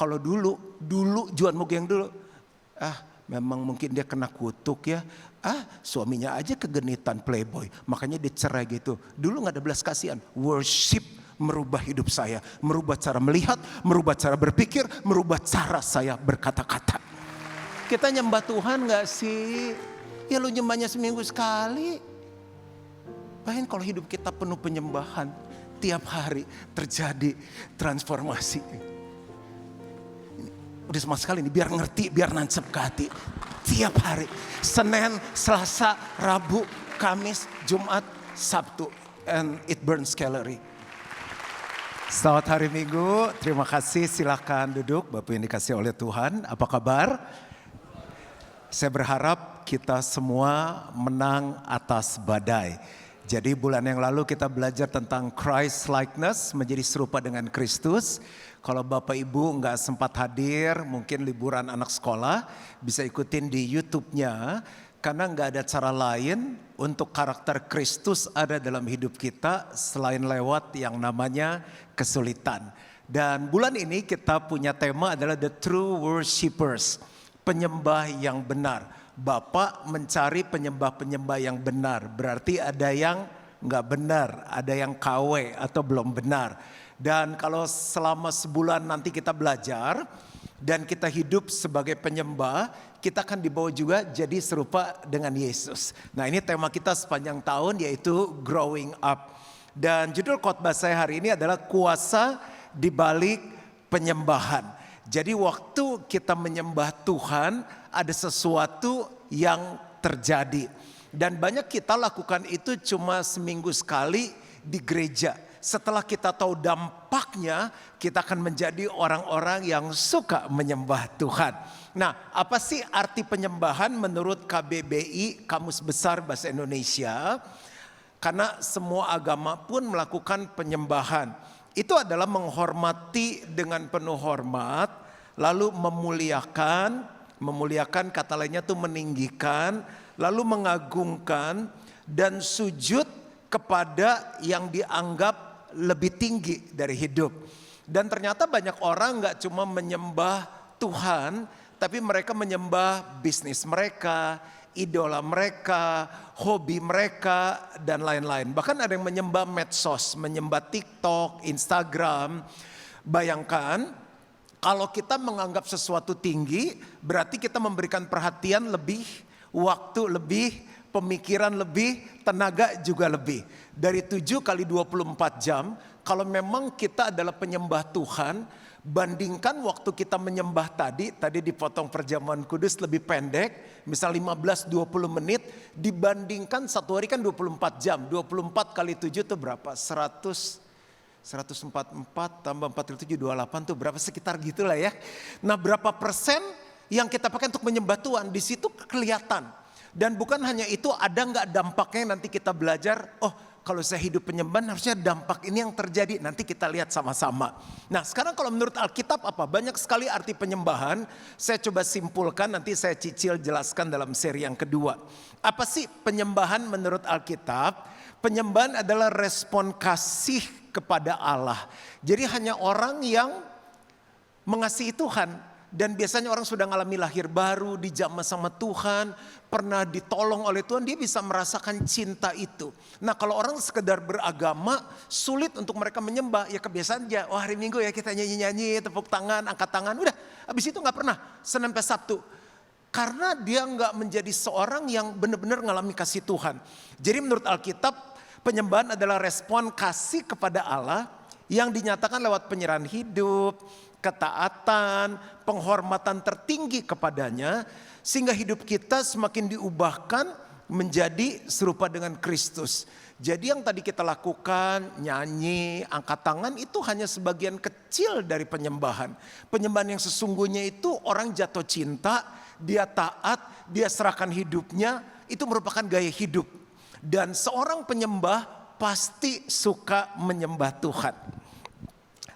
Kalau dulu Juan Mugi yang dulu, memang mungkin dia kena kutuk ya. Suaminya aja kegenitan playboy, makanya dia cerai gitu. Dulu gak ada belas kasihan. Worship merubah hidup saya, merubah cara melihat, merubah cara berpikir, merubah cara saya berkata-kata. Kita nyembah Tuhan gak sih? Ya lu nyembahnya seminggu sekali. Bayangin kalau hidup kita penuh penyembahan, tiap hari terjadi transformasi. Udah sama sekali nih, biar ngerti, biar nancep ke hati. Tiap hari, Senin, Selasa, Rabu, Kamis, Jumat, Sabtu. And it burns calorie. Selamat hari Minggu, terima kasih, silahkan duduk Bapak yang dikasih oleh Tuhan. Apa kabar? Saya berharap kita semua menang atas badai. Jadi bulan yang lalu kita belajar tentang Christ likeness, menjadi serupa dengan Kristus. Kalau Bapak Ibu nggak sempat hadir, mungkin liburan anak sekolah, bisa ikutin di YouTube-nya. Karena nggak ada cara lain untuk karakter Kristus ada dalam hidup kita selain lewat yang namanya kesulitan. Dan bulan ini kita punya tema adalah The True Worshippers, penyembah yang benar. Bapak mencari penyembah-penyembah yang benar. Berarti ada yang nggak benar, ada yang KW atau belum benar. Dan kalau selama sebulan nanti kita belajar dan kita hidup sebagai penyembah, kita akan dibawa juga jadi serupa dengan Yesus. Nah, ini tema kita sepanjang tahun, yaitu Growing Up. Dan judul khotbah saya hari ini adalah kuasa di balik penyembahan. Jadi waktu kita menyembah Tuhan, ada sesuatu yang terjadi. Dan banyak kita lakukan itu cuma seminggu sekali di gereja. Setelah kita tahu dampaknya, kita akan menjadi orang-orang yang suka menyembah Tuhan. Nah, apa sih arti penyembahan menurut KBBI, Kamus Besar Bahasa Indonesia? Karena semua agama pun melakukan penyembahan. Itu adalah menghormati dengan penuh hormat, lalu memuliakan kata lainnya tuh meninggikan, lalu mengagungkan dan sujud kepada yang dianggap lebih tinggi dari hidup. Dan ternyata banyak orang gak cuma menyembah Tuhan, tapi mereka menyembah bisnis mereka, idola mereka, hobi mereka, dan lain-lain. Bahkan ada yang menyembah medsos, menyembah TikTok, Instagram. Bayangkan kalau kita menganggap sesuatu tinggi, berarti kita memberikan perhatian lebih, waktu lebih, pemikiran lebih, tenaga juga lebih. Dari 7 kali 24 jam, kalau memang kita adalah penyembah Tuhan, bandingkan waktu kita menyembah tadi dipotong perjamuan kudus lebih pendek, misal 15-20 menit, dibandingkan satu hari kan 24 jam, 24 kali 7 itu berapa? 144 tambah 47, 28 tuh berapa, sekitar gitulah ya. Nah, berapa persen yang kita pakai untuk menyembah Tuhan, di situ kelihatan. Dan bukan hanya itu, ada nggak dampaknya nanti kita belajar, kalau saya hidup penyembahan harusnya dampak ini yang terjadi, nanti kita lihat sama-sama. Nah, sekarang kalau menurut Alkitab apa? Banyak sekali arti penyembahan, saya coba simpulkan, nanti saya cicil jelaskan dalam seri yang kedua. Apa sih penyembahan menurut Alkitab? Penyembahan adalah respon kasih kepada Allah. Jadi hanya orang yang mengasihi Tuhan. Dan biasanya orang sudah mengalami lahir baru, dijamah sama Tuhan, pernah ditolong oleh Tuhan, dia bisa merasakan cinta itu. Nah, kalau orang sekedar beragama, sulit untuk mereka menyembah. Ya kebiasaan aja, hari Minggu ya kita nyanyi-nyanyi, tepuk tangan, angkat tangan, udah. Habis itu gak pernah, Senin sampai Sabtu. Karena dia gak menjadi seorang yang benar-benar mengalami kasih Tuhan. Jadi menurut Alkitab, penyembahan adalah respon kasih kepada Allah yang dinyatakan lewat penyerahan hidup, ketaatan, penghormatan tertinggi kepadanya, sehingga hidup kita semakin diubahkan menjadi serupa dengan Kristus. Jadi yang tadi kita lakukan, nyanyi, angkat tangan, itu hanya sebagian kecil dari penyembahan. Penyembahan yang sesungguhnya itu orang jatuh cinta, dia taat, dia serahkan hidupnya, itu merupakan gaya hidup. Dan seorang penyembah pasti suka menyembah Tuhan.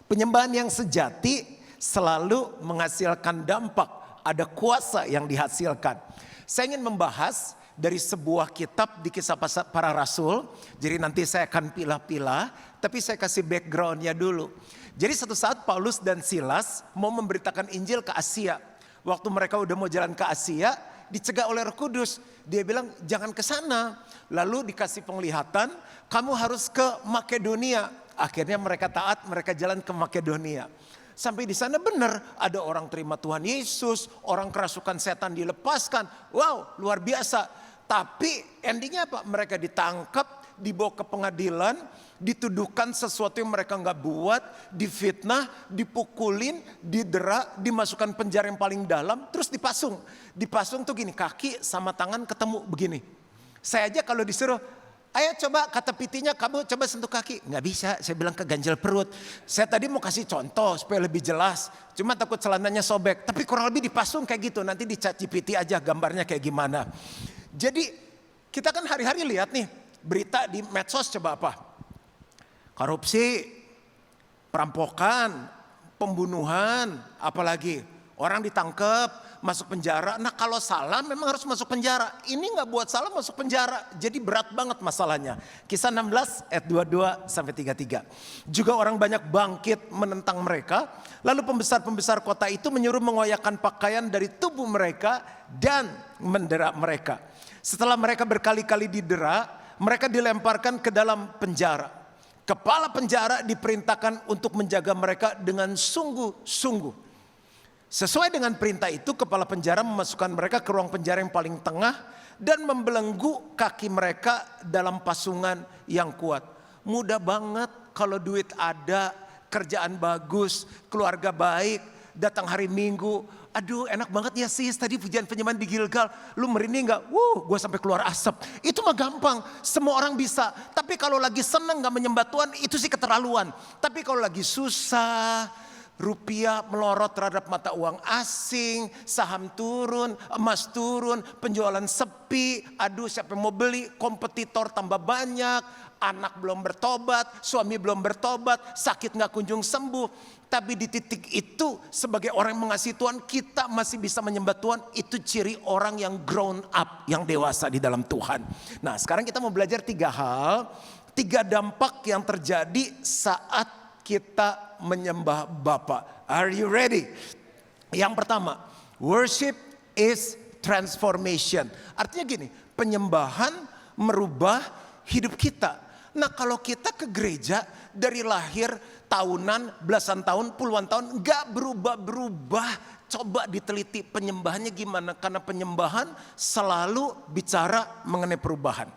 Penyembahan yang sejati selalu menghasilkan dampak, ada kuasa yang dihasilkan. Saya ingin membahas dari sebuah kitab di Kisah Para Rasul. Jadi nanti saya akan pilah-pilah, tapi saya kasih backgroundnya dulu. Jadi satu saat Paulus dan Silas mau memberitakan Injil ke Asia. Waktu mereka udah mau jalan ke Asia, dicegah oleh Roh Kudus. Dia bilang jangan ke sana. Lalu dikasih penglihatan, kamu harus ke Makedonia. Akhirnya mereka taat, mereka jalan ke Makedonia. Sampai di sana benar ada orang terima Tuhan Yesus, orang kerasukan setan dilepaskan. Wow, luar biasa. Tapi endingnya apa? Mereka ditangkap, dibawa ke pengadilan, dituduhkan sesuatu yang mereka nggak buat, difitnah, dipukulin, didera, dimasukkan penjara yang paling dalam, terus dipasung. Dipasung tuh gini, kaki sama tangan ketemu begini. Saya aja kalau disuruh, ayo coba kata pitinya kamu coba sentuh kaki. Nggak bisa, saya bilang keganjel perut. Saya tadi mau kasih contoh supaya lebih jelas. Cuma takut celananya sobek. Tapi kurang lebih dipasung kayak gitu. Nanti di ChatGPT aja gambarnya kayak gimana. Jadi kita kan hari-hari lihat nih berita di medsos coba apa. Korupsi, perampokan, pembunuhan, apalagi. Orang ditangkap, masuk penjara. Nah kalau salah memang harus masuk penjara. Ini nggak buat salah masuk penjara. Jadi berat banget masalahnya. Kisah 16 ayat 22 sampai 33. Juga orang banyak bangkit menentang mereka. Lalu pembesar-pembesar kota itu menyuruh mengoyakkan pakaian dari tubuh mereka dan mendera mereka. Setelah mereka berkali-kali didera, mereka dilemparkan ke dalam penjara. Kepala penjara diperintahkan untuk menjaga mereka dengan sungguh-sungguh. Sesuai dengan perintah itu, kepala penjara memasukkan mereka ke ruang penjara yang paling tengah dan membelenggu kaki mereka dalam pasungan yang kuat. Mudah banget kalau duit ada, kerjaan bagus, keluarga baik, datang hari Minggu. Aduh enak banget ya sis, tadi pujian penyembahan di Gilgal. Lu merinding gak? Gue sampai keluar asap. Itu mah gampang, semua orang bisa. Tapi kalau lagi seneng gak menyembah Tuhan, itu sih keterlaluan. Tapi kalau lagi susah, rupiah melorot terhadap mata uang asing, saham turun, emas turun, penjualan sepi, aduh siapa yang mau beli, kompetitor tambah banyak, anak belum bertobat, suami belum bertobat, sakit gak kunjung sembuh. Tapi di titik itu sebagai orang yang mengasihi Tuhan, kita masih bisa menyembah Tuhan. Itu ciri orang yang grown up, yang dewasa di dalam Tuhan. Nah sekarang kita mau belajar 3 hal, 3 dampak yang terjadi saat kita menyembah Bapa. Are you ready? Yang pertama, worship is transformation. Artinya gini, penyembahan merubah hidup kita. Nah kalau kita ke gereja dari lahir tahunan, belasan tahun, puluhan tahun gak berubah-berubah. Coba diteliti penyembahannya gimana. Karena penyembahan selalu bicara mengenai perubahan.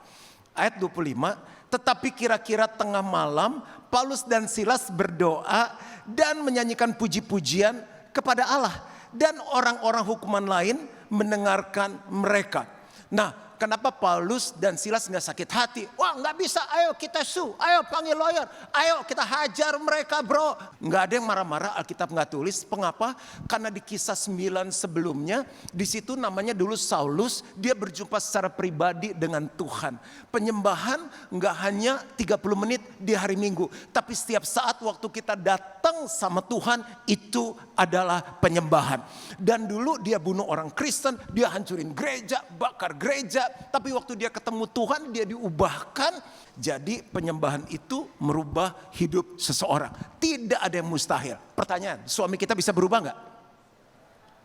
Ayat 25. Tetapi kira-kira tengah malam Paulus dan Silas berdoa dan menyanyikan puji-pujian kepada Allah. Dan orang-orang hukuman lain mendengarkan mereka. Nah kenapa Paulus dan Silas gak sakit hati? Wah gak bisa, ayo kita sue, ayo panggil lawyer, ayo kita hajar mereka bro. Gak ada yang marah-marah, Alkitab gak tulis. Mengapa? Karena di kisah 9 sebelumnya, di situ namanya dulu Saulus, dia berjumpa secara pribadi dengan Tuhan. Penyembahan gak hanya 30 menit di hari Minggu, tapi setiap saat waktu kita datang sama Tuhan, itu adalah penyembahan. Dan dulu dia bunuh orang Kristen, dia hancurin gereja, bakar gereja. Tapi waktu dia ketemu Tuhan, dia diubahkan. Jadi penyembahan itu merubah hidup seseorang. Tidak ada yang mustahil. Pertanyaan, suami kita bisa berubah gak?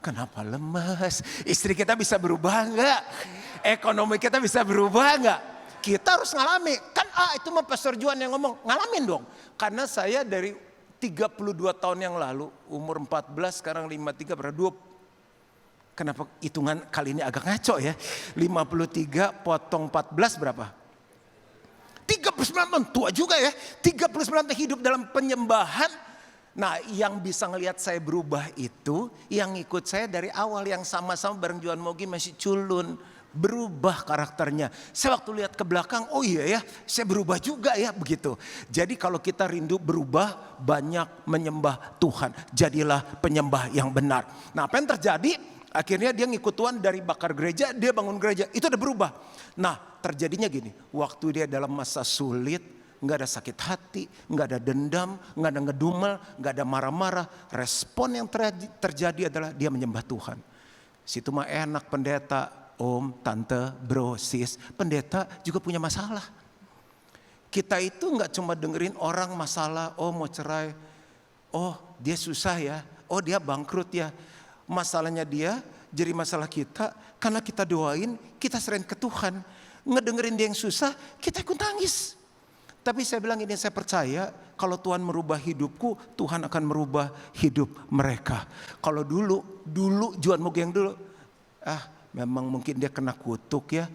Kenapa lemas? Istri kita bisa berubah gak? Ekonomi kita bisa berubah gak? Kita harus ngalami. Kan itu mah Pastor Juan yang ngomong. Ngalamin dong. Karena saya dari 32 tahun yang lalu, umur 14, sekarang 53, berapa 20. Kenapa hitungan kali ini agak ngaco ya. 53 potong 14 berapa? 39 tahun, tua juga ya. 39 tahun hidup dalam penyembahan. Nah yang bisa ngelihat saya berubah itu, yang ikut saya dari awal, yang sama-sama bareng Juan Mogi masih culun. Berubah karakternya. Saya waktu lihat ke belakang, oh iya ya, saya berubah juga ya begitu. Jadi kalau kita rindu berubah, banyak menyembah Tuhan. Jadilah penyembah yang benar. Nah apa yang terjadi? Akhirnya dia ngikut Tuhan dari bakar gereja, dia bangun gereja. Itu udah berubah. Nah terjadinya gini, waktu dia dalam masa sulit, gak ada sakit hati, gak ada dendam, gak ada ngedumel, gak ada marah-marah. Respon yang terjadi adalah dia menyembah Tuhan. Situ mah enak pendeta, om, tante, bro, sis. Pendeta juga punya masalah. Kita itu gak cuma dengerin orang masalah, oh mau cerai. oh dia susah ya, oh dia bangkrut ya. Masalahnya dia jadi masalah kita, karena kita doain, kita serahin ke Tuhan. Ngedengerin dia yang susah, kita ikut nangis. Tapi saya bilang ini, saya percaya kalau Tuhan merubah hidupku, Tuhan akan merubah hidup mereka. Kalau dulu Juan Mugi yang dulu, memang mungkin dia kena kutuk ya.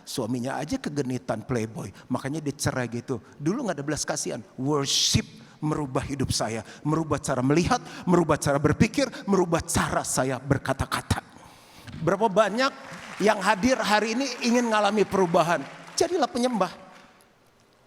Suaminya aja kegenitan playboy, makanya dia cerai gitu. Dulu gak ada belas kasihan. Worship merubah hidup saya, merubah cara melihat, merubah cara berpikir, merubah cara saya berkata-kata. Berapa banyak yang hadir hari ini ingin mengalami perubahan? Jadilah penyembah.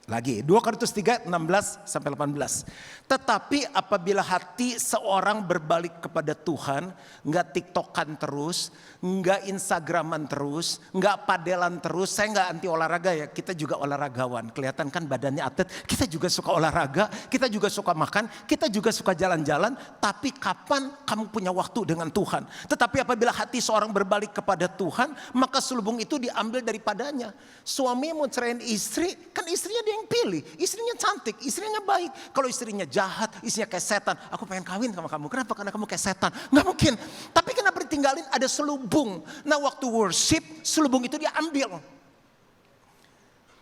Lagi 2 Korintus 3 16 sampai 18. Tetapi apabila hati seorang berbalik kepada Tuhan, enggak TikTokan terus, enggak Instagraman terus, enggak padelan terus. Saya enggak anti olahraga ya, kita juga olahragawan. Kelihatan kan badannya atlet, kita juga suka olahraga, kita juga suka makan, kita juga suka jalan-jalan. Tapi kapan kamu punya waktu dengan Tuhan? Tetapi apabila hati seorang berbalik kepada Tuhan, maka selubung itu diambil daripadanya. Suami mau ceraiin istri, kan istrinya dia yang pilih. Istrinya cantik, istrinya baik. Kalau istrinya jahat, istrinya kayak setan. Aku pengen kawin sama kamu. Kenapa? Karena kamu kayak setan. Nggak mungkin. Tapi kenapa ditinggalin? Ada selubung. Nah waktu worship, selubung itu diambil.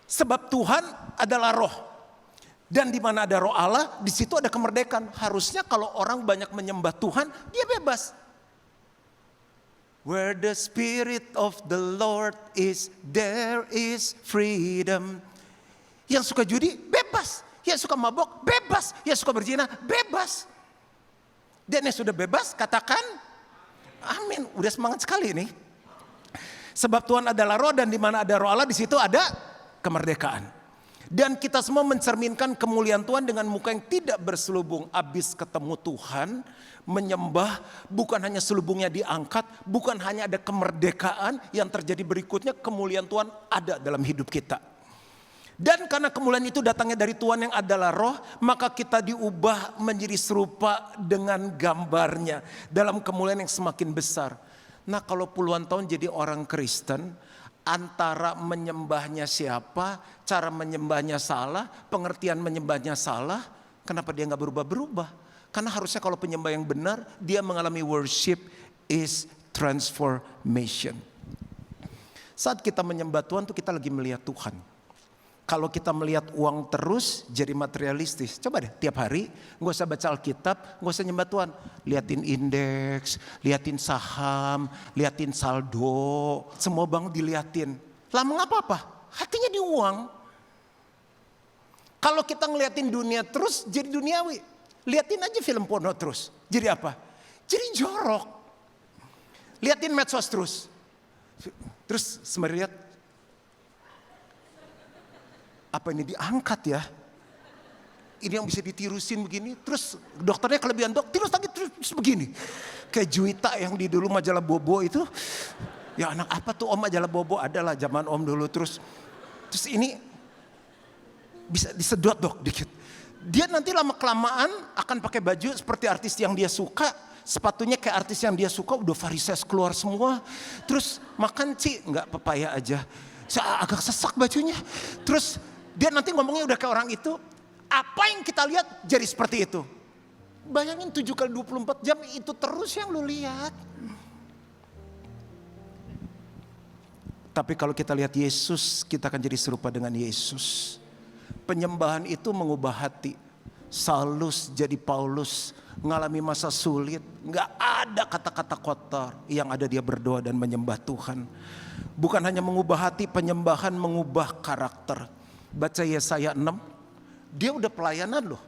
Sebab Tuhan adalah roh. Dan di mana ada roh Allah, di situ ada kemerdekaan. Harusnya kalau orang banyak menyembah Tuhan, dia bebas. Where the Spirit of the Lord is, there is freedom. Yang suka judi, bebas. Yang suka mabok, bebas. Yang suka berzina, bebas. Dan yang sudah bebas, katakan amin. Udah semangat sekali nih. Sebab Tuhan adalah roh, dan di mana ada roh Allah, di situ ada kemerdekaan. Dan kita semua mencerminkan kemuliaan Tuhan dengan muka yang tidak berselubung. Abis ketemu Tuhan, menyembah, bukan hanya selubungnya diangkat, bukan hanya ada kemerdekaan, yang terjadi berikutnya kemuliaan Tuhan ada dalam hidup kita. Dan karena kemuliaan itu datangnya dari Tuhan yang adalah roh, maka kita diubah menjadi serupa dengan gambarnya dalam kemuliaan yang semakin besar. Nah kalau puluhan tahun jadi orang Kristen, antara menyembahnya siapa, cara menyembahnya salah, pengertian menyembahnya salah, kenapa dia gak berubah-berubah? Karena harusnya kalau penyembah yang benar, dia mengalami worship is transformation. Saat kita menyembah Tuhan tuh kita lagi melihat Tuhan. Kalau kita melihat uang terus jadi materialistis. Coba deh tiap hari gak usah baca Alkitab, gak usah nyembah Tuhan. Liatin indeks, liatin saham, liatin saldo. Semua bank diliatin. Lama gak apa-apa, hatinya di uang. Kalau kita ngeliatin dunia terus jadi duniawi. Liatin aja film porno terus. Jadi apa? Jadi jorok. Liatin medsos terus. Terus sembari lihat. Apa ini diangkat ya? Ini yang bisa ditirusin begini. Terus dokternya kelebihan dok, tirus lagi terus begini. Kayak Juwita yang di dulu majalah Bobo itu. Ya anak apa tuh om majalah Bobo? Adalah zaman om dulu. Terus ini bisa disedot dok dikit. Dia nanti lama kelamaan akan pakai baju seperti artis yang dia suka. Sepatunya kayak artis yang dia suka, udah varises keluar semua. Terus makan nggak pepaya aja. Agak sesak bajunya. Terus dia nanti ngomongnya udah kayak orang itu. Apa yang kita lihat jadi seperti itu. Bayangin 7 kali 24 jam itu terus yang lu lihat. Tapi kalau kita lihat Yesus, kita akan jadi serupa dengan Yesus. Penyembahan itu mengubah hati. Saulus jadi Paulus, ngalami masa sulit, nggak ada kata-kata kotor. Yang ada dia berdoa dan menyembah Tuhan. Bukan hanya mengubah hati, penyembahan mengubah karakter. Baca Yesaya 6, dia udah pelayanan loh.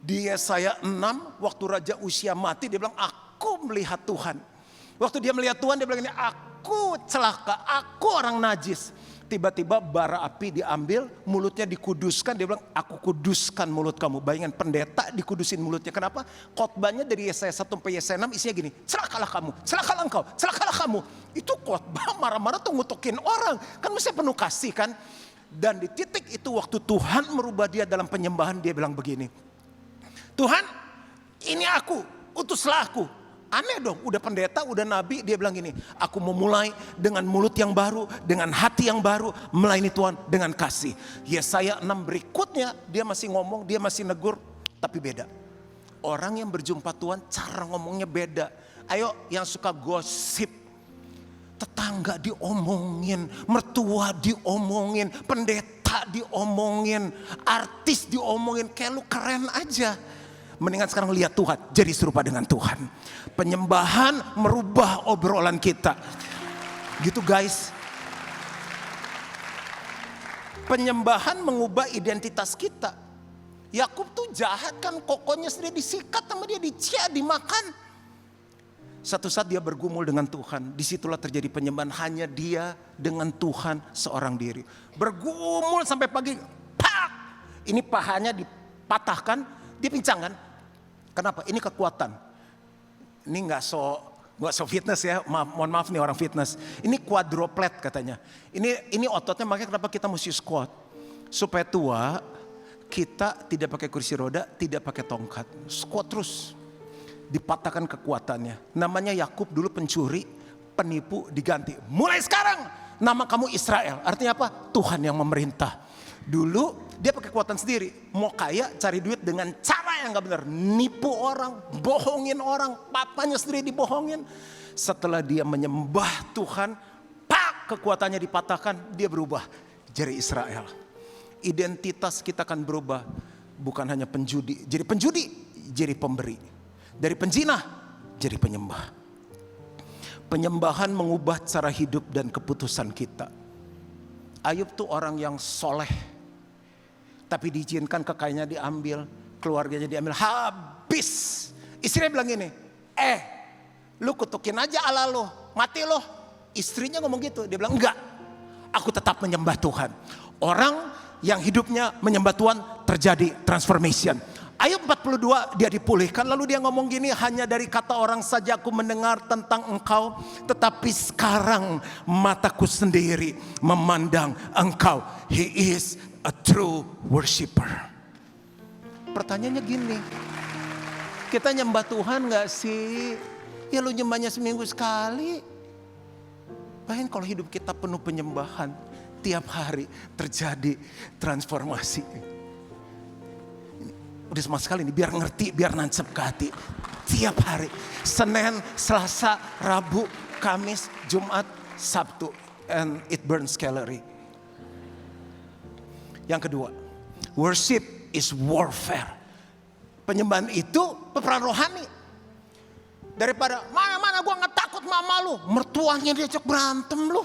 Di Yesaya 6, waktu Raja Usia mati, dia bilang, aku melihat Tuhan. Waktu dia melihat Tuhan, dia bilang ini, aku celaka, aku orang najis. Tiba-tiba bara api diambil, mulutnya dikuduskan. Dia bilang, aku kuduskan mulut kamu. Bayangin pendeta dikudusin mulutnya. Kenapa? Khotbahnya dari Yesaya 1 sampai Yesaya 6 isinya gini, celakalah kamu, celakalah engkau, celakalah kamu. Itu khotbah marah-marah tuh ngutukin orang. Kan mesti penuh kasih kan. Dan di titik itu waktu Tuhan merubah dia dalam penyembahan, dia bilang begini, Tuhan ini aku, utuslah aku. Aneh dong, udah pendeta, udah nabi, dia bilang gini, aku mau mulai dengan mulut yang baru, dengan hati yang baru, melayani Tuhan dengan kasih. Yesaya 6 berikutnya dia masih ngomong, dia masih negur, tapi beda. Orang yang berjumpa Tuhan cara ngomongnya beda. Ayo yang suka gosip, tetangga diomongin, mertua diomongin, pendeta diomongin, artis diomongin, kayak lu keren aja. Mendingan sekarang lihat Tuhan, jadi serupa dengan Tuhan. Penyembahan merubah obrolan kita. Gitu guys. Penyembahan mengubah identitas kita. Yakub tuh jahat kan, kokonya sendiri disikat sama dia, dicia, dimakan. Satu saat dia bergumul dengan Tuhan, disitulah terjadi penyembahan, hanya dia dengan Tuhan seorang diri. Bergumul sampai pagi, pak! Ini pahanya dipatahkan, dia pincang kan? Kenapa? Ini kekuatan. Ini nggak so fitness ya, mohon maaf nih orang fitness. Ini quadruplet katanya. Ini ototnya, makanya kenapa kita mesti squat. Supaya tua, kita tidak pakai kursi roda, tidak pakai tongkat. Squat terus. Dipatahkan kekuatannya. Namanya Yakub dulu pencuri, penipu, diganti. Mulai sekarang nama kamu Israel. Artinya apa? Tuhan yang memerintah. Dulu dia pakai kekuatan sendiri. Mau kaya, cari duit dengan cara yang gak benar. Nipu orang, bohongin orang, papanya sendiri dibohongin. Setelah dia menyembah Tuhan, pak, kekuatannya dipatahkan, dia berubah jadi Israel. Identitas kita akan berubah. Bukan hanya penjudi, jadi pemberi. Dari penjinah, jadi penyembah. Penyembahan mengubah cara hidup dan keputusan kita. Ayub tuh orang yang soleh, tapi diizinkan kekayaannya diambil, keluarganya diambil, habis. Istrinya bilang gini, lu kutukin aja Allah lo, mati lo. Istrinya ngomong gitu, dia bilang enggak, aku tetap menyembah Tuhan. Orang yang hidupnya menyembah Tuhan terjadi transformation. Ayub 42 dia dipulihkan, lalu dia ngomong gini, hanya dari kata orang saja aku mendengar tentang engkau, tetapi sekarang mataku sendiri memandang engkau. He is a true worshiper. Pertanyaannya gini, kita nyembah Tuhan gak sih? Ya lu nyembahnya seminggu sekali. Bayangin kalau hidup kita penuh penyembahan, tiap hari terjadi transformasi. Udah sama sekali nih, biar ngerti, biar nancep ke hati. Tiap hari, Senin, Selasa, Rabu, Kamis, Jumat, Sabtu. And it burns calorie. Yang kedua, worship is warfare. Penyembahan itu peperangan rohani. Daripada mana gue gak takut mama lu, mertuanya diajak berantem lu.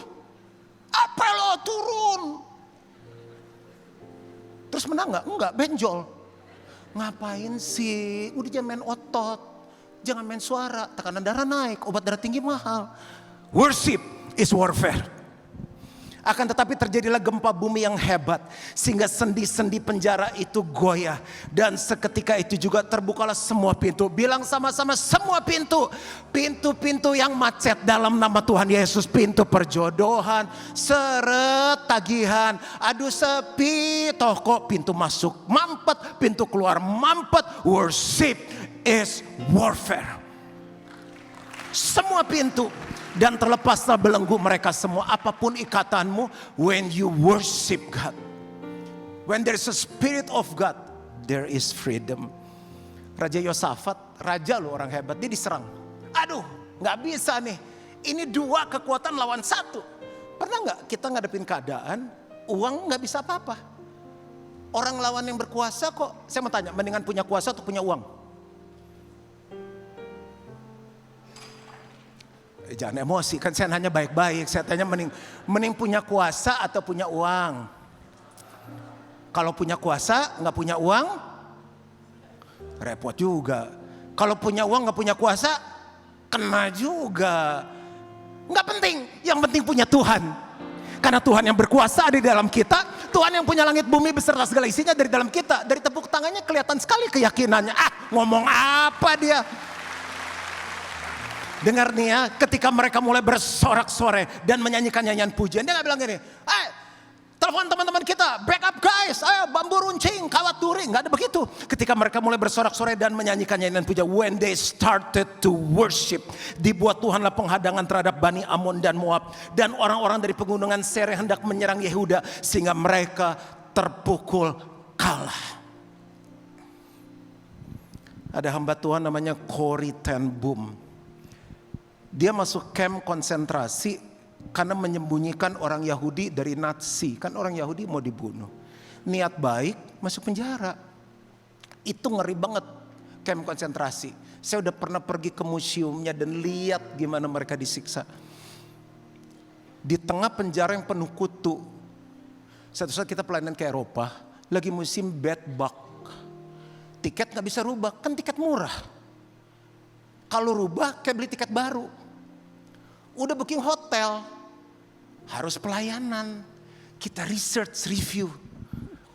Apa lo turun? Terus menang gak? Enggak, benjol. Ngapain sih? Udah jangan main otot, jangan main suara, tekanan darah naik, obat darah tinggi mahal. Worship is warfare. Akan tetapi terjadilah gempa bumi yang hebat, sehingga sendi-sendi penjara itu goyah. Dan seketika itu juga terbukalah semua pintu. Bilang sama-sama, semua pintu. Pintu-pintu yang macet dalam nama Tuhan Yesus. Pintu perjodohan, seret, tagihan, aduh sepi, toko, pintu masuk mampet, pintu keluar mampet. Worship is warfare. Semua pintu. Dan terlepaslah belenggu mereka semua. Apapun ikatanmu, when you worship God, when there is a spirit of God, there is freedom. Raja Yosafat, raja loh, orang hebat, dia diserang. Aduh, gak bisa nih. Ini dua kekuatan lawan satu. Pernah gak kita ngadepin keadaan, uang gak bisa apa-apa. Orang lawan yang berkuasa kok, saya mau tanya, mendingan punya kuasa atau punya uang? Jangan emosi, kan saya nanya baik-baik. Saya tanya mending punya kuasa atau punya uang. Kalau punya kuasa gak punya uang, repot juga. Kalau punya uang gak punya kuasa, kena juga. Gak penting, yang penting punya Tuhan. Karena Tuhan yang berkuasa ada di dalam kita. Tuhan yang punya langit bumi beserta segala isinya dari dalam kita. Dari tepuk tangannya kelihatan sekali keyakinannya. Ngomong apa dia? Dengar nih ya, ketika mereka mulai bersorak-sorai dan menyanyikan nyanyian pujian, dia gak bilang gini, telepon teman-teman kita, back up guys, ayo bambu runcing, kawat duri, gak ada begitu. Ketika mereka mulai bersorak-sorai dan menyanyikan nyanyian pujian, when they started to worship, dibuat Tuhanlah penghadangan terhadap Bani Amon dan Moab, dan orang-orang dari pegunungan Seir hendak menyerang Yehuda, sehingga mereka terpukul kalah. Ada hamba Tuhan namanya Corrie ten Boom. Dia masuk camp konsentrasi karena menyembunyikan orang Yahudi dari Nazi. Kan orang Yahudi mau dibunuh. Niat baik masuk penjara. Itu ngeri banget camp konsentrasi. Saya udah pernah pergi ke museumnya dan lihat gimana mereka disiksa. Di tengah penjara yang penuh kutu. Satu saat kita pelayanan ke Eropa, lagi musim bed bug. Tiket gak bisa rubah, kan tiket murah. Kalau rubah kayak beli tiket baru. Udah booking hotel, harus pelayanan. Kita research, review.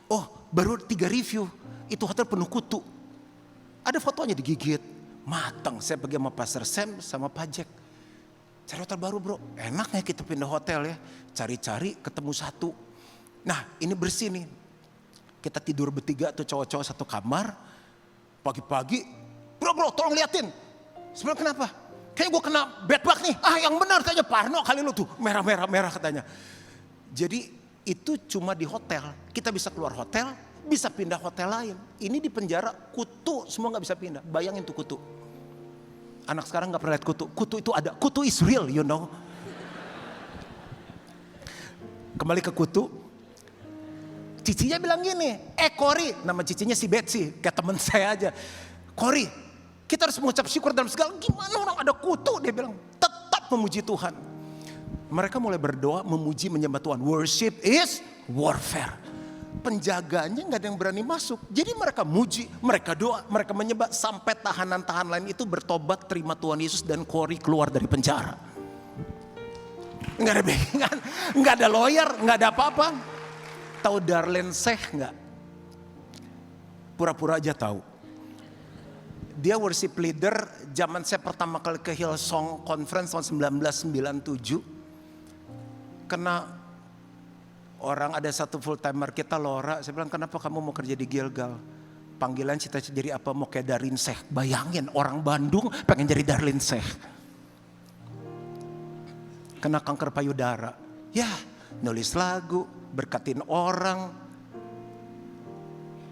Oh baru 3 review, itu hotel penuh kutu. Ada fotonya digigit, matang. Saya pergi sama Pastor Sam sama Pak Jack. Cari hotel baru bro, enaknya kita pindah hotel ya. Cari-cari ketemu satu. Nah ini bersih nih. Kita tidur bertiga tuh cowok-cowok satu kamar. Pagi-pagi, bro tolong liatin. Sebenarnya kenapa? Kayaknya gue kena bedbug nih. Ah yang benar tanya Parno kali lu tuh. Merah katanya. Jadi itu cuma di hotel. Kita bisa keluar hotel, bisa pindah hotel lain. Ini di penjara kutu semua gak bisa pindah. Bayangin tuh kutu. Anak sekarang gak pernah lihat kutu. Kutu itu ada. Kutu is real you know. Kembali ke kutu. Cicinya bilang gini, Corrie, nama cicinya si Betsy, kayak teman saya aja. Corrie, kita harus mengucap syukur dalam segala, gimana orang ada kutu, dia bilang, tetap memuji Tuhan. Mereka mulai berdoa, memuji, menyembah Tuhan. Worship is warfare. Penjaganya gak ada yang berani masuk. Jadi mereka muji, mereka doa, mereka menyembah, sampai tahanan-tahanan lain itu bertobat, terima Tuhan Yesus, dan Corrie keluar dari penjara. Gak ada backingan, gak ada lawyer, gak ada apa-apa. Tahu Darlene Zech nggak? Pura-pura aja tahu. Dia worship leader zaman saya pertama kali ke Hillsong Conference tahun 1997. Kena orang ada satu full timer kita Laura, saya bilang kenapa kamu mau kerja di Gilgal? Panggilan cita-cita jadi apa? Mau kayak Darlene Zech. Bayangin orang Bandung pengen jadi Darlene Zech. Kena kanker payudara. Ya nulis lagu, berkatin orang.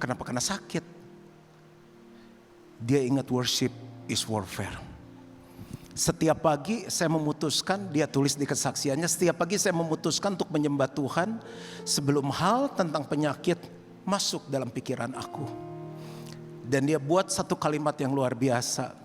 Kenapa? Karena sakit. Dia ingat worship is warfare. Setiap pagi saya memutuskan, dia tulis di kesaksiannya, setiap pagi saya memutuskan untuk menyembah Tuhan sebelum hal tentang penyakit masuk dalam pikiran aku. Dan dia buat satu kalimat yang luar biasa.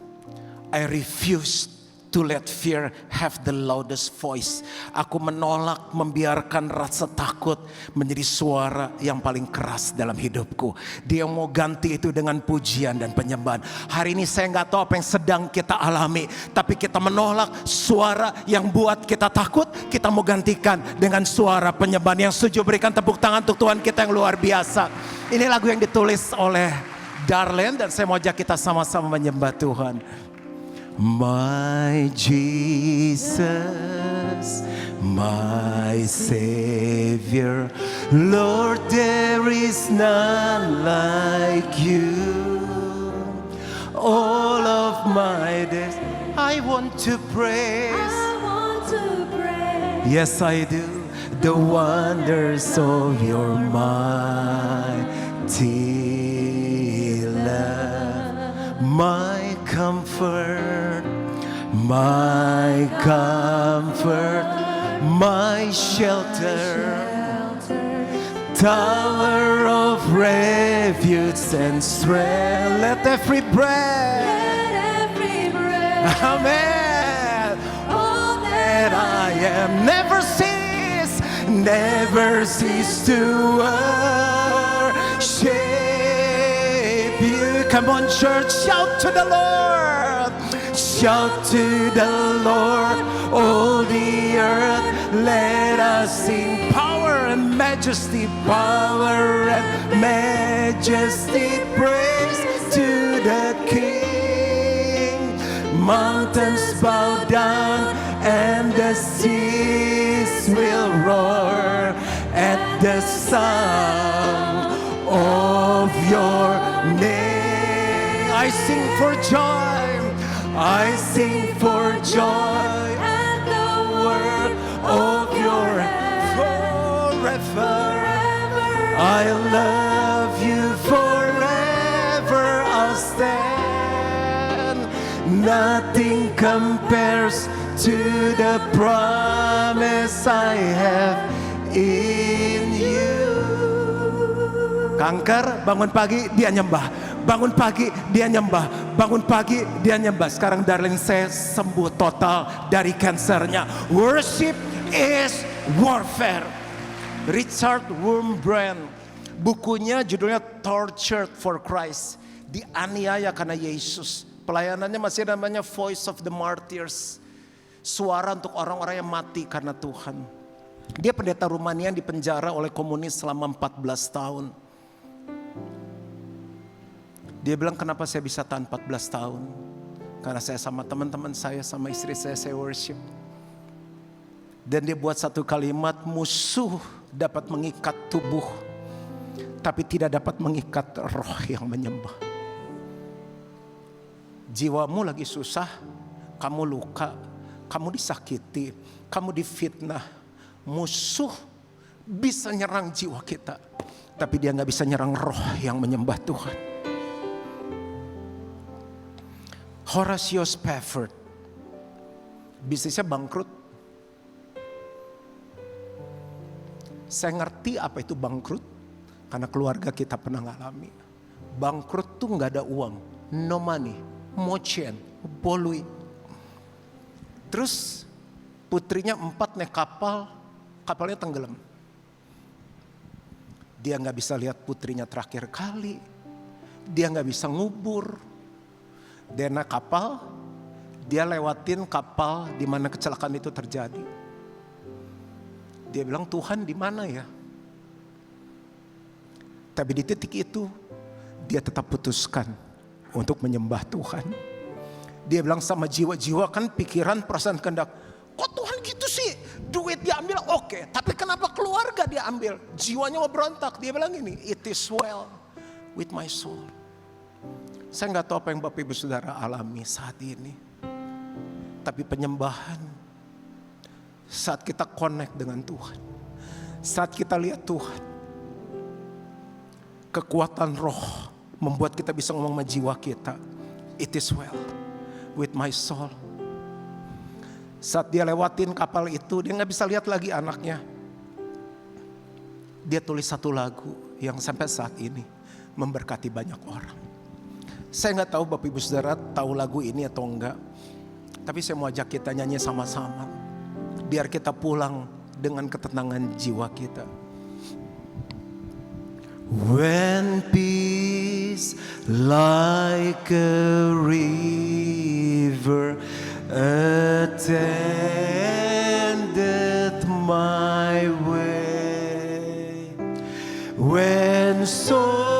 I refuse to let fear have the loudest voice. Aku menolak membiarkan rasa takut menjadi suara yang paling keras dalam hidupku. Dia mau ganti itu dengan pujian dan penyembahan. Hari ini saya gak tahu apa yang sedang kita alami, tapi kita menolak suara yang buat kita takut. Kita mau gantikan dengan suara penyembahan. Yang setuju berikan tepuk tangan untuk Tuhan kita yang luar biasa. Ini lagu yang ditulis oleh Darlene, dan saya mau ajak kita sama-sama menyembah Tuhan. My Jesus, my Savior, Lord, there is none like you. All of my days I want to praise. Yes, I do. The wonders of your mighty love, my comfort, my shelter, tower of refuge and strength. Let every breath, amen, all that I am, never cease to worship you. Come on, church, shout to the Lord. Shout to the Lord, all the earth. Let us sing power and majesty, power and majesty. Praise to the King. Mountains bow down and the seas will roar at the sound of your name. I sing for joy. I sing for joy at the word of your forever. I love you forever. I'll stand Nothing compares to the promise I have in you. Kanker, bangun pagi dia nyembah. Bangun pagi dia nyembah. Bangun pagi dia nyembah. Sekarang darling saya sembuh total dari kansernya. Worship is warfare. Richard Wurmbrand, bukunya judulnya Tortured for Christ. Dianiaya karena Yesus. Pelayanannya masih namanya Voice of the Martyrs. Suara untuk orang-orang yang mati karena Tuhan. Dia pendeta Rumania yang dipenjara oleh komunis selama 14 tahun. Dia bilang, kenapa saya bisa tahan 14 tahun? Karena saya sama teman-teman saya, sama istri saya worship. Dan dia buat satu kalimat, musuh dapat mengikat tubuh, tapi tidak dapat mengikat roh yang menyembah. Jiwamu lagi susah, kamu luka, kamu disakiti, kamu difitnah. Musuh bisa nyerang jiwa kita, tapi dia gak bisa nyerang roh yang menyembah Tuhan. Horatio Spafford, bisnisnya bangkrut. Saya ngerti apa itu bangkrut, karena keluarga kita pernah ngalami. Bangkrut tuh gak ada uang, no money. Mochen, Bolui. Terus putrinya 4 naik kapal, kapalnya tenggelam. Dia gak bisa lihat putrinya terakhir kali. Dia gak bisa ngubur. Dia naik kapal, dia lewatin kapal di mana kecelakaan itu terjadi. Dia bilang, Tuhan di mana ya? Tapi di titik itu dia tetap putuskan untuk menyembah Tuhan. Dia bilang sama jiwa-jiwa, kan pikiran, perasaan, kehendak. Kok Tuhan gitu sih? Duit diambil oke, tapi kenapa keluarga diambil? Jiwanya mau berontak. Dia bilang ini, it is well with my soul. Saya gak tahu apa yang Bapak Ibu Saudara alami saat ini. Tapi penyembahan, saat kita connect dengan Tuhan, saat kita lihat Tuhan, kekuatan roh membuat kita bisa ngomong sama jiwa kita, it is well with my soul. Saat dia lewatin kapal itu, dia gak bisa lihat lagi anaknya. Dia tulis satu lagu yang sampai saat ini memberkati banyak orang. Saya gak tahu Bapak Ibu Saudara tahu lagu ini atau enggak, tapi saya mau ajak kita nyanyi sama-sama, biar kita pulang dengan ketenangan jiwa kita. When peace like a river attendeth my way, when sorrows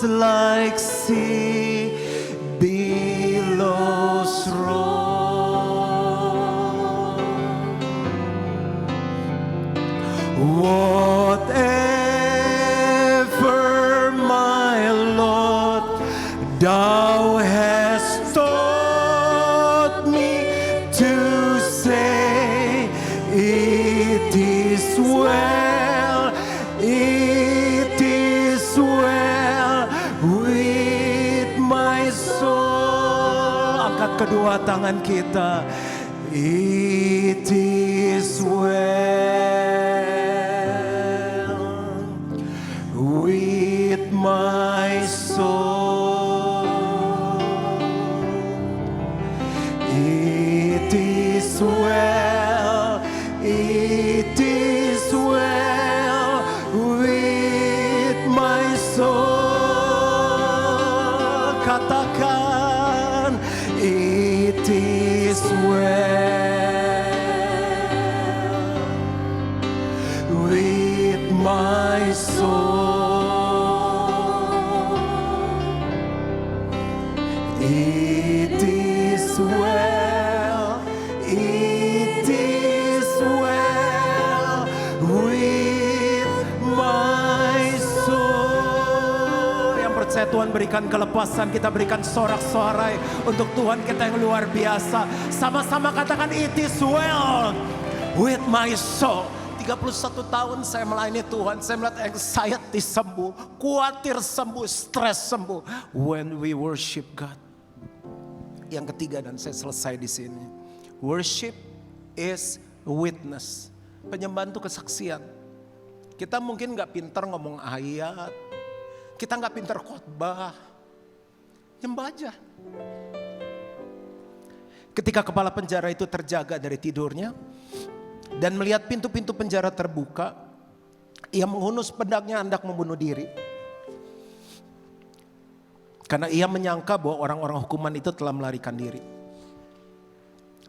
like sea billows roll, whatever Thou hast taught me to say, it is well with my soul. Angkat kedua tangan kita. It is well with my soul. It is well with my soul. Katakan, it is well with my soul. It is well. It is well with my soul. Yang percaya Tuhan berikan kelepasan, kita berikan sorak-sorai untuk Tuhan kita yang luar biasa. Sama-sama katakan, it is well with my soul. 31 tahun saya melayani Tuhan, saya melihat anxiety sembuh, khawatir sembuh, stres sembuh. When we worship God, yang ketiga dan saya selesai di sini. Worship is witness. Penyembahan itu kesaksian. Kita mungkin gak pintar ngomong ayat, kita gak pintar khotbah, nyembah aja. Ketika kepala penjara itu terjaga dari tidurnya dan melihat pintu-pintu penjara terbuka, ia menghunus pedangnya hendak membunuh diri. Karena ia menyangka bahwa orang-orang hukuman itu telah melarikan diri.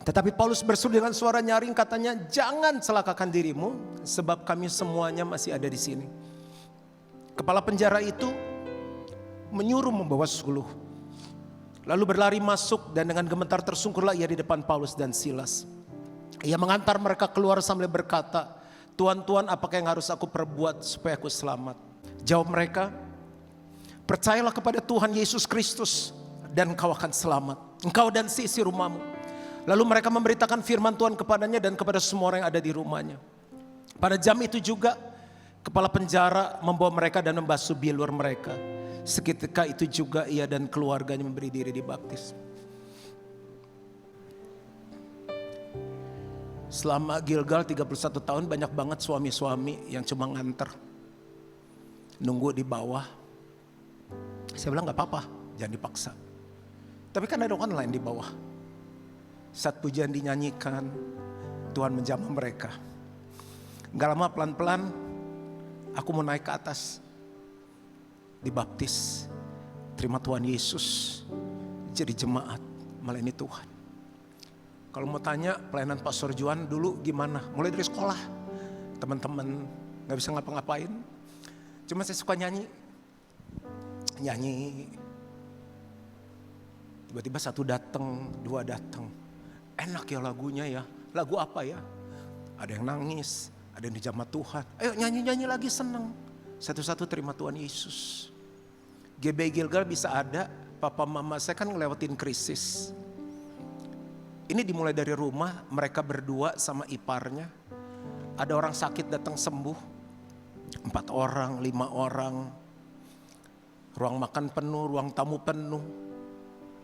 Tetapi Paulus berseru dengan suara nyaring, katanya, jangan celakakan dirimu, sebab kami semuanya masih ada di sini. Kepala penjara itu menyuruh membawa suluh. Lalu berlari masuk dan dengan gemetar tersungkurlah ia di depan Paulus dan Silas. Ia mengantar mereka keluar sambil berkata, Tuan, apakah yang harus aku perbuat supaya aku selamat? Jawab mereka, percayalah kepada Tuhan Yesus Kristus dan engkau akan selamat, engkau dan seisi rumahmu. Lalu mereka memberitakan firman Tuhan kepadanya dan kepada semua orang yang ada di rumahnya. Pada jam itu juga kepala penjara membawa mereka dan membasuh bilur mereka. Seketika itu juga ia dan keluarganya memberi diri dibaptis. Selama Gilgal 31 tahun banyak banget suami-suami yang cuma nganter, nunggu di bawah. Saya bilang gak apa-apa, jangan dipaksa. Tapi kan ada online di bawah. Saat pujian dinyanyikan, Tuhan menjamah mereka. Gak lama pelan-pelan aku mau naik ke atas, dibaptis, terima Tuhan Yesus, jadi jemaat melayani Tuhan. Kalau mau tanya pelayanan Pastor Juan dulu gimana? Mulai dari sekolah, teman-teman gak bisa ngapa-ngapain, cuma saya suka nyanyi. Tiba-tiba satu datang, dua datang. Enak ya lagunya ya. Lagu apa ya? Ada yang nangis, ada yang dijamah Tuhan. Ayo nyanyi-nyanyi lagi, seneng. Satu-satu terima Tuhan Yesus. GB Gilgal bisa ada, papa mama saya kan ngelewatin krisis. Ini dimulai dari rumah, mereka berdua sama iparnya. Ada orang sakit datang sembuh. 4 orang, 5 orang. Ruang makan penuh, ruang tamu penuh.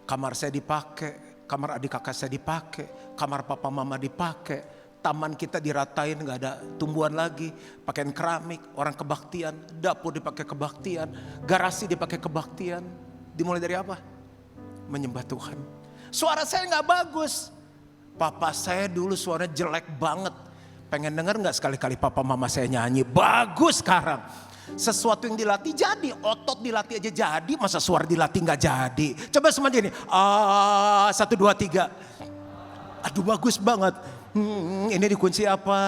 Kamar saya dipakai, kamar adik kakak saya dipakai, kamar papa mama dipakai, taman kita diratain gak ada tumbuhan lagi, pakaian keramik, orang kebaktian, dapur dipakai kebaktian, garasi dipakai kebaktian. Dimulai dari apa? Menyembah Tuhan. Suara saya gak bagus. Papa saya dulu suaranya jelek banget. Pengen denger gak sekali-kali papa mama saya nyanyi? Bagus sekarang. Sesuatu yang dilatih jadi, otot dilatih aja jadi, masa suara dilatih gak jadi? Coba semua gini, 1, 2, 3. Aduh bagus banget. Ini dikunci apa?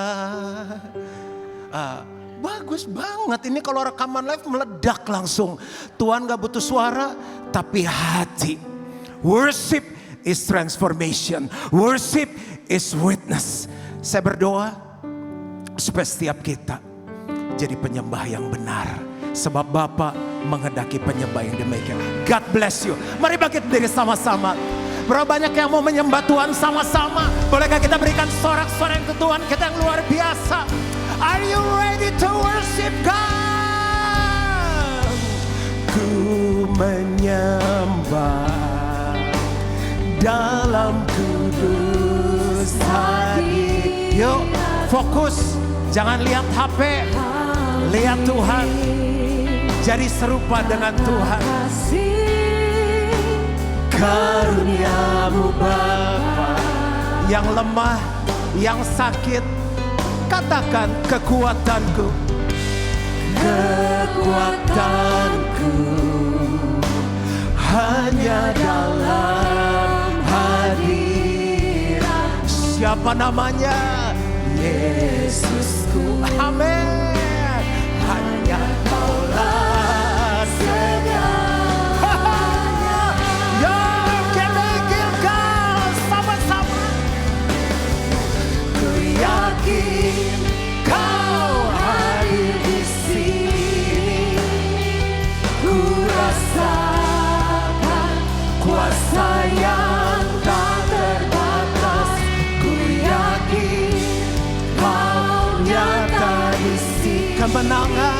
Bagus banget, ini kalau rekaman live meledak langsung. Tuhan gak butuh suara, tapi hati. Worship is transformation. Worship is witness. Saya berdoa supaya setiap kita jadi penyembah yang benar. Sebab Bapa menghendaki penyembah yang demikian. God bless you. Mari bangkit berdiri sama-sama. Berapa banyak yang mau menyembah Tuhan sama-sama? Bolehkah kita berikan sorak-sorai ke Tuhan kita yang luar biasa? Are you ready to worship God? Ku menyembah dalam kudus hati. Yuk fokus, jangan lihat HP. Lihat Tuhan, jadi serupa dengan Tuhan. Karuniamu Bapa, yang lemah, yang sakit, katakan kekuatanku. Kekuatanku hanya dalam hadirat. Siapa namanya? Yesusku. Amin. Hanya Kaulah segalanya. Yo, kita Gilgal sama-sama. Ku yakin Kau hadir di sini. Ku rasakan kuasa yang tak terbatas. Ku yakin Kau nyata di sini. Kemenangan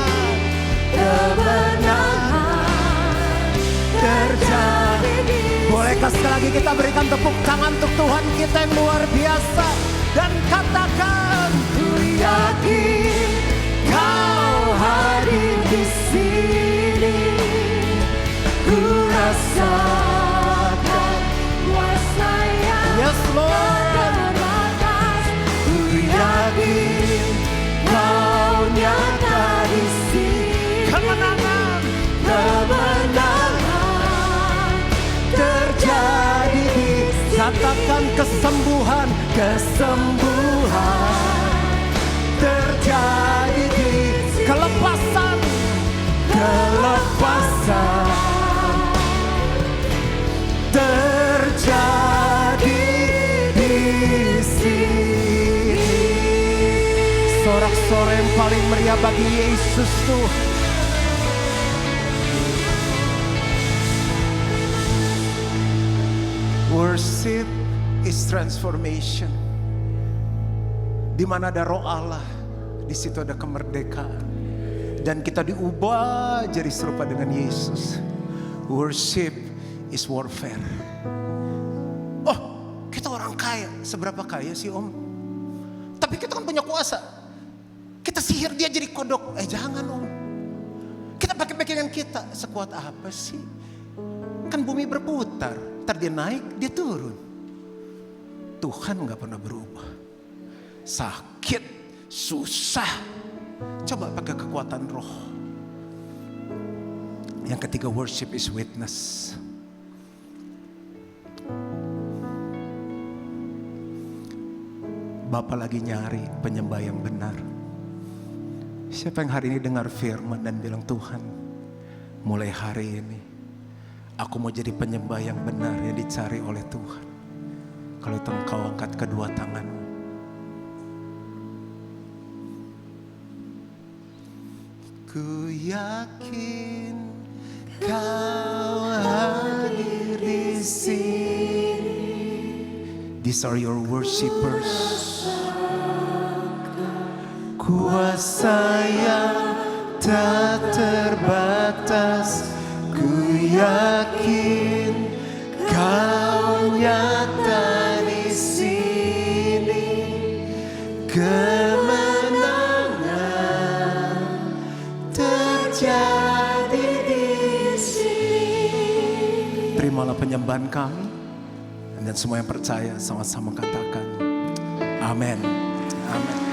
terjadi. Bolehkah sekali lagi kita berikan tepuk tangan untuk Tuhan kita yang luar biasa. Dan katakan, ku yakin Kau hadir di sini. Ku rasakan kuasa yang terbatas. Ku yakin Kau nyata di sini. Kemenangan terjadi di sini. Katakan kesembuhan terjadi di sini. Kelepasan terjadi di sini. Sorak-sorai yang paling meriah bagi Yesus tuh. Worship is transformation. Di mana ada Roh Allah, di situ ada kemerdekaan. Dan kita diubah jadi serupa dengan Yesus. Worship is warfare. Oh, kita orang kaya. Seberapa kaya sih Om? Tapi kita kan punya kuasa. Kita sihir dia jadi kodok. Jangan Om. Kita pakai backingan kita. Sekuat apa sih? Kan bumi berputar. Ntar dia naik, dia turun. Tuhan gak pernah berubah. Sakit, susah. Coba pakai kekuatan roh. Yang ketiga, worship is witness. Bapak lagi nyari penyembah yang benar. Siapa yang hari ini dengar firman dan bilang, Tuhan, mulai hari ini aku mau jadi penyembah yang benar yang dicari oleh Tuhan. Kalau engkau angkat kedua tanganmu. Ku yakin Kau hadir di sini. These are your worshipers. Kuasa yang tak terbatas. Ku yakin Kau nyata di sini. Kemenangan terjadi di sini. Terimalah penyembahan kami. Dan semua yang percaya sama-sama katakan amin. Amin.